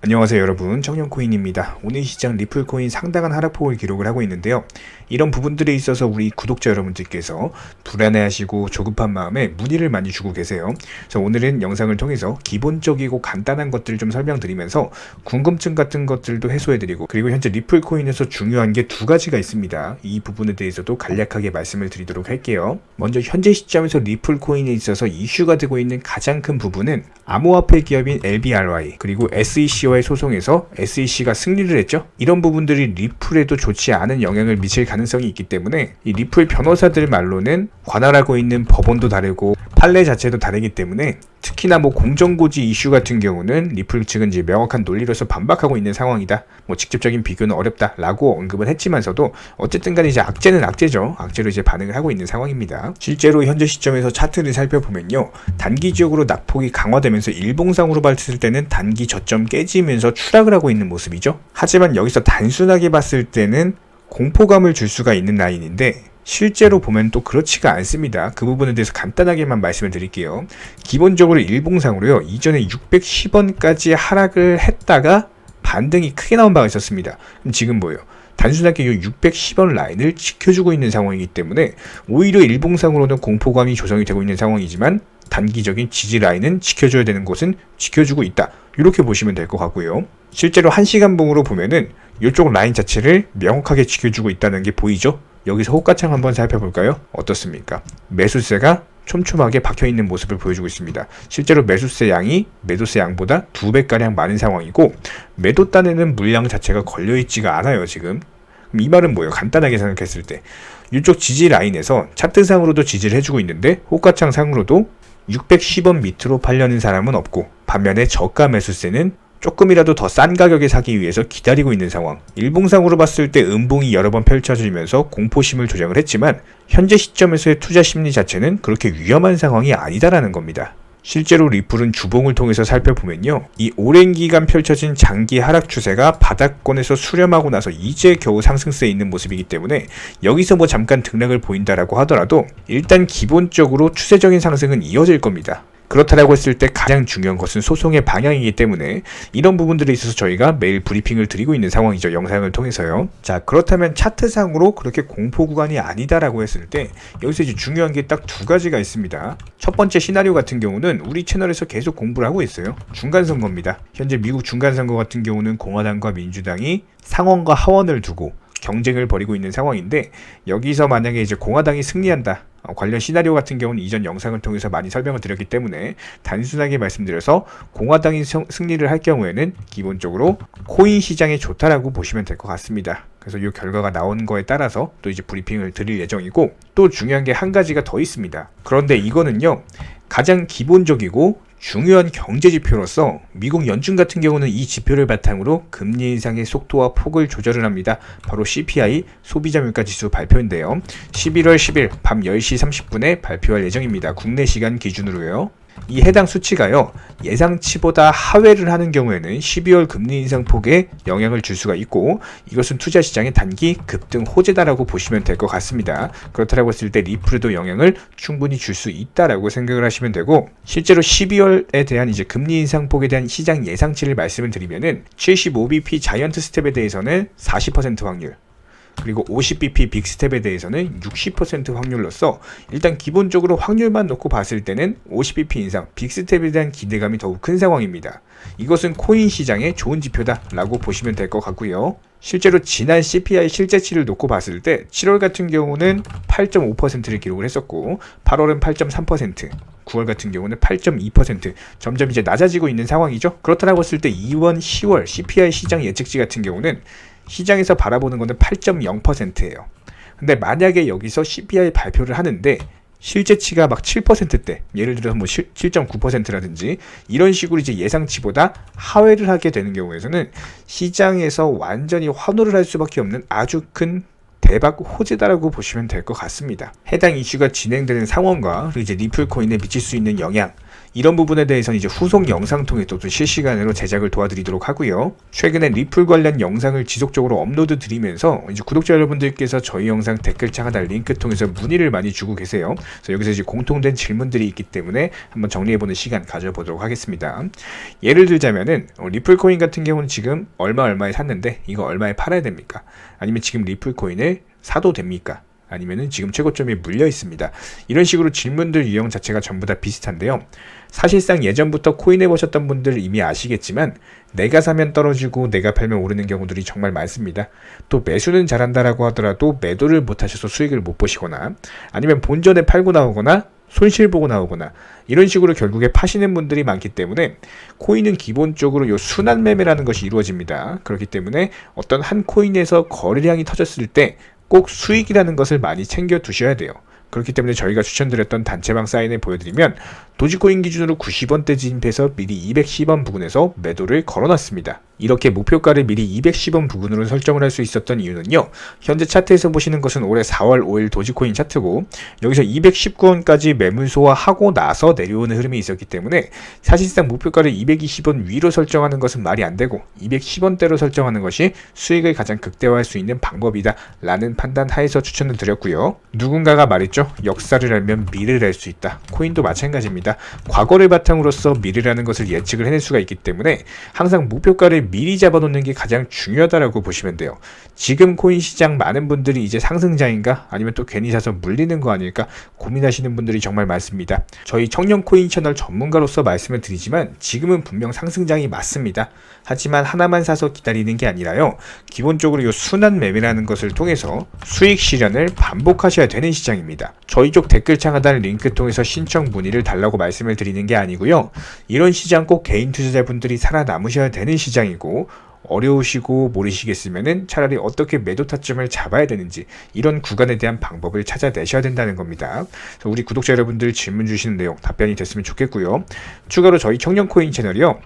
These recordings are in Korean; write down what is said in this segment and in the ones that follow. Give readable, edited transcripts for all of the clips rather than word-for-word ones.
안녕하세요 여러분, 청년코인입니다. 오늘 시장 리플코인 상당한 하락폭을 기록을 하고 있는데요. 이런 부분들에 있어서 우리 구독자 여러분들께서 불안해하시고 조급한 마음에 문의를 많이 주고 계세요. 그래서 오늘은 영상을 통해서 기본적이고 간단한 것들을 좀 설명드리면서 궁금증 같은 것들도 해소해드리고, 그리고 현재 리플코인에서 중요한 게 두 가지가 있습니다. 이 부분에 대해서도 간략하게 말씀을 드리도록 할게요. 먼저 현재 시점에서 리플코인에 있어서 이슈가 되고 있는 가장 큰 부분은 암호화폐 기업인 LBRY 그리고 SEC와의 소송에서 SEC가 승리를 했죠. 이런 부분들이 리플에도 좋지 않은 영향을 미칠 가능성이 있기 때문에 이 리플 변호사들 말로는 관할하고 있는 법원도 다르고 판례 자체도 다르기 때문에, 특히나 공정고지 이슈 같은 경우는 리플 측은 이제 명확한 논리로서 반박하고 있는 상황이다. 직접적인 비교는 어렵다라고 언급을 했지만서도 어쨌든 간에 이제 악재는 악재죠. 악재로 이제 반응을 하고 있는 상황입니다. 실제로 현재 시점에서 차트를 살펴보면요, 단기적으로 낙폭이 강화되면서 일봉상으로 봤을 때는 단기 저점 깨지면서 추락을 하고 있는 모습이죠. 하지만 여기서 단순하게 봤을 때는 공포감을 줄 수가 있는 라인인데, 실제로 보면 또 그렇지가 않습니다. 그 부분에 대해서 간단하게만 말씀을 드릴게요. 기본적으로 일봉상으로요, 이전에 610원까지 하락을 했다가 반등이 크게 나온 바가 있었습니다. 그럼 지금 뭐예요? 단순하게 이 610원 라인을 지켜주고 있는 상황이기 때문에 오히려 일봉상으로는 공포감이 조성이 되고 있는 상황이지만 단기적인 지지 라인은 지켜줘야 되는 곳은 지켜주고 있다. 이렇게 보시면 될 것 같고요. 실제로 1시간봉으로 보면은 이쪽 라인 자체를 명확하게 지켜주고 있다는 게 보이죠? 여기서 호가창 한번 살펴볼까요? 어떻습니까? 매수세가 촘촘하게 박혀있는 모습을 보여주고 있습니다. 실제로 매수세 양이 매도세 양보다 2배가량 많은 상황이고, 매도단에는 물량 자체가 걸려있지가 않아요 지금. 그럼 이 말은 뭐예요? 간단하게 생각했을 때 이쪽 지지 라인에서 차트상으로도 지지를 해주고 있는데 호가창 상으로도 610원 밑으로 팔려는 사람은 없고, 반면에 저가 매수세는 조금이라도 더 싼 가격에 사기 위해서 기다리고 있는 상황. 일봉상으로 봤을 때 음봉이 여러 번 펼쳐지면서 공포심을 조정을 했지만 현재 시점에서의 투자 심리 자체는 그렇게 위험한 상황이 아니다라는 겁니다. 실제로 리플은 주봉을 통해서 살펴보면요, 이 오랜 기간 펼쳐진 장기 하락 추세가 바닥권에서 수렴하고 나서 이제 겨우 상승세에 있는 모습이기 때문에 여기서 잠깐 등락을 보인다라고 하더라도 일단 기본적으로 추세적인 상승은 이어질 겁니다. 그렇다라고 했을 때 가장 중요한 것은 소송의 방향이기 때문에 이런 부분들에 있어서 저희가 매일 브리핑을 드리고 있는 상황이죠. 영상을 통해서요. 자, 그렇다면 차트상으로 그렇게 공포 구간이 아니다라고 했을 때 여기서 이제 중요한 게 딱 두 가지가 있습니다. 첫 번째 시나리오 같은 경우는 우리 채널에서 계속 공부를 하고 있어요. 중간선거입니다. 현재 미국 중간선거 같은 경우는 공화당과 민주당이 상원과 하원을 두고 경쟁을 벌이고 있는 상황인데, 여기서 만약에 이제 공화당이 승리한다, 관련 시나리오 같은 경우는 이전 영상을 통해서 많이 설명을 드렸기 때문에 단순하게 말씀드려서 공화당이 승리를 할 경우에는 기본적으로 코인 시장에 좋다라고 보시면 될 것 같습니다. 그래서 이 결과가 나온 거에 따라서 또 이제 브리핑을 드릴 예정이고, 또 중요한 게 한 가지가 더 있습니다. 그런데 이거는요, 가장 기본적이고 중요한 경제 지표로서 미국 연준 같은 경우는 이 지표를 바탕으로 금리 인상의 속도와 폭을 조절을 합니다. 바로 CPI 소비자 물가 지수 발표인데요. 11월 10일 밤 10시 30분에 발표할 예정입니다. 국내 시간 기준으로요. 이 해당 수치가요, 예상치보다 하회를 하는 경우에는 12월 금리 인상 폭에 영향을 줄 수가 있고, 이것은 투자 시장의 단기 급등 호재다라고 보시면 될 것 같습니다. 그렇다라고 했을 때 리플에도 영향을 충분히 줄 수 있다라고 생각을 하시면 되고, 실제로 12월에 대한 이제 금리 인상 폭에 대한 시장 예상치를 말씀을 드리면은 75bp 자이언트 스텝에 대해서는 40% 확률, 그리고 50bp 빅스텝에 대해서는 60% 확률로서 일단 기본적으로 확률만 놓고 봤을 때는 50bp 인상, 빅스텝에 대한 기대감이 더욱 큰 상황입니다. 이것은 코인 시장의 좋은 지표다라고 보시면 될 것 같고요. 실제로 지난 CPI 실제치를 놓고 봤을 때 7월 같은 경우는 8.5%를 기록을 했었고, 8월은 8.3%, 9월 같은 경우는 8.2%, 점점 이제 낮아지고 있는 상황이죠. 그렇다고 했을 때 2월, 10월 CPI 시장 예측치 같은 경우는 시장에서 바라보는 것은 8.0%예요. 근데 만약에 여기서 CPI 발표를 하는데 실제치가 7%대, 예를 들어서 7.9%라든지 이런 식으로 이제 예상치보다 하회를 하게 되는 경우에서는 시장에서 완전히 환호를 할 수밖에 없는 아주 큰 대박 호재다라고 보시면 될 것 같습니다. 해당 이슈가 진행되는 상황과 그리고 이제 리플코인에 미칠 수 있는 영향, 이런 부분에 대해서는 이제 후속 영상 통해 또 실시간으로 제작을 도와드리도록 하고요. 최근에 리플 관련 영상을 지속적으로 업로드 드리면서 이제 구독자 여러분들께서 저희 영상 댓글창 하단 링크 통해서 문의를 많이 주고 계세요. 그래서 여기서 이제 공통된 질문들이 있기 때문에 한번 정리해보는 시간 가져보도록 하겠습니다. 예를 들자면은 리플 코인 같은 경우는 지금 얼마에 샀는데 이거 얼마에 팔아야 됩니까? 아니면 지금 리플 코인을 사도 됩니까? 아니면은 지금 최고점이 물려 있습니다. 이런 식으로 질문들 유형 자체가 전부 다 비슷한데요. 사실상 예전부터 코인 해보셨던 분들 이미 아시겠지만 내가 사면 떨어지고 내가 팔면 오르는 경우들이 정말 많습니다. 또 매수는 잘한다라고 하더라도 매도를 못하셔서 수익을 못 보시거나 아니면 본전에 팔고 나오거나 손실 보고 나오거나 이런 식으로 결국에 파시는 분들이 많기 때문에 코인은 기본적으로 요 순환 매매라는 것이 이루어집니다. 그렇기 때문에 어떤 한 코인에서 거래량이 터졌을 때 꼭 수익이라는 것을 많이 챙겨 두셔야 돼요. 그렇기 때문에 저희가 추천드렸던 단체방 사인을 보여드리면 도지코인 기준으로 90원대 진입해서 미리 210원 부근에서 매도를 걸어놨습니다. 이렇게 목표가를 미리 210원 부근으로 설정을 할 수 있었던 이유는요. 현재 차트에서 보시는 것은 올해 4월 5일 도지코인 차트고 여기서 219원까지 매물 소화하고 나서 내려오는 흐름이 있었기 때문에 사실상 목표가를 220원 위로 설정하는 것은 말이 안 되고 210원대로 설정하는 것이 수익을 가장 극대화할 수 있는 방법이다 라는 판단 하에서 추천을 드렸고요. 누군가가 말했죠. 역사를 알면 미래를 알 수 있다. 코인도 마찬가지입니다. 과거를 바탕으로서 미래라는 것을 예측을 해낼 수가 있기 때문에 항상 목표가를 미리 잡아놓는 게 가장 중요하다라고 보시면 돼요. 지금 코인 시장 많은 분들이 이제 상승장인가 아니면 또 괜히 사서 물리는 거 아닐까 고민하시는 분들이 정말 많습니다. 저희 청년 코인 채널 전문가로서 말씀을 드리지만 지금은 분명 상승장이 맞습니다. 하지만 하나만 사서 기다리는 게 아니라요. 기본적으로 이 순환 매매라는 것을 통해서 수익 실현을 반복하셔야 되는 시장입니다. 저희 쪽 댓글창 하단 링크 통해서 신청 문의를 달라고 말씀을 드리는 게 아니고요. 이런 시장 꼭 개인 투자자분들이 살아남으셔야 되는 시장이고 어려우시고 모르시겠으면은 차라리 어떻게 매도 타점을 잡아야 되는지 이런 구간에 대한 방법을 찾아내셔야 된다는 겁니다. 그래서 우리 구독자 여러분들 질문 주시는 내용 답변이 됐으면 좋겠고요. 추가로 저희 청년코인 채널이요.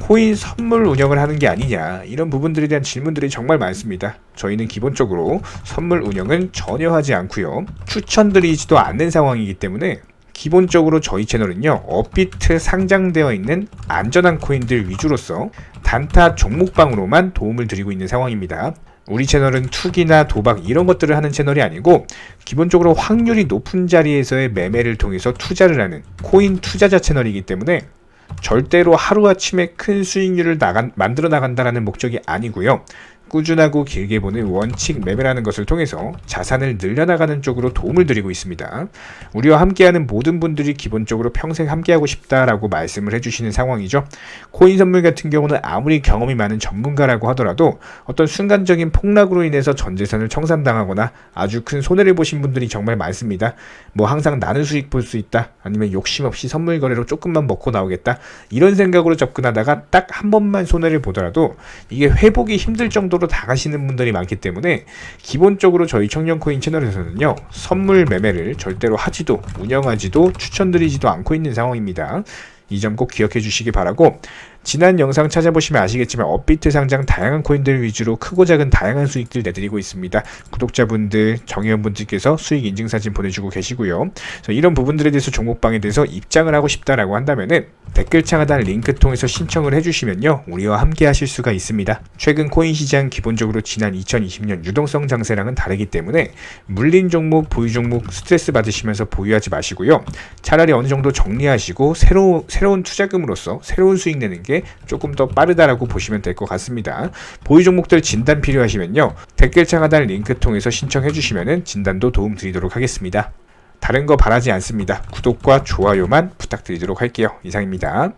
코인 선물 운영을 하는 게 아니냐 이런 부분들에 대한 질문들이 정말 많습니다. 저희는 기본적으로 선물 운영은 전혀 하지 않고요. 추천드리지도 않는 상황이기 때문에 기본적으로 저희 채널은요. 업비트 상장되어 있는 안전한 코인들 위주로서 단타 종목방으로만 도움을 드리고 있는 상황입니다. 우리 채널은 투기나 도박 이런 것들을 하는 채널이 아니고 기본적으로 확률이 높은 자리에서의 매매를 통해서 투자를 하는 코인 투자자 채널이기 때문에 절대로 하루아침에 큰 수익률을 만들어 나간다는 목적이 아니고요. 꾸준하고 길게 보는 원칙 매매라는 것을 통해서 자산을 늘려나가는 쪽으로 도움을 드리고 있습니다. 우리와 함께하는 모든 분들이 기본적으로 평생 함께하고 싶다라고 말씀을 해주시는 상황이죠. 코인 선물 같은 경우는 아무리 경험이 많은 전문가라고 하더라도 어떤 순간적인 폭락으로 인해서 전 재산을 청산당하거나 아주 큰 손해를 보신 분들이 정말 많습니다. 뭐 항상 나는 수익 볼 수 있다 아니면 욕심 없이 선물 거래로 조금만 먹고 나오겠다 이런 생각으로 접근하다가 딱 한 번만 손해를 보더라도 이게 회복이 힘들 정도로 나가시는 분들이 많기 때문에 기본적으로 저희 청년코인 채널에서는요. 선물 매매를 절대로 하지도 운영하지도 추천드리지도 않고 있는 상황입니다. 이 점 꼭 기억해 주시기 바라고 지난 영상 찾아보시면 아시겠지만 업비트 상장 다양한 코인들 위주로 크고 작은 다양한 수익들 내드리고 있습니다. 구독자분들, 정회원분들께서 수익 인증사진 보내주고 계시고요. 그래서 이런 부분들에 대해서 종목방에 대해서 입장을 하고 싶다라고 한다면은 댓글창 하단 링크 통해서 신청을 해주시면요. 우리와 함께 하실 수가 있습니다. 최근 코인 시장 기본적으로 지난 2020년 유동성 장세랑은 다르기 때문에 물린 종목, 보유 종목 스트레스 받으시면서 보유하지 마시고요. 차라리 어느 정도 정리하시고 새로운 투자금으로서 새로운 수익 내는 게 조금 더 빠르다라고 보시면 될 것 같습니다. 보유 종목들 진단 필요하시면요. 댓글창 하단 링크 통해서 신청해 주시면은 진단도 도움 드리도록 하겠습니다. 다른 거 바라지 않습니다. 구독과 좋아요만 부탁드리도록 할게요. 이상입니다.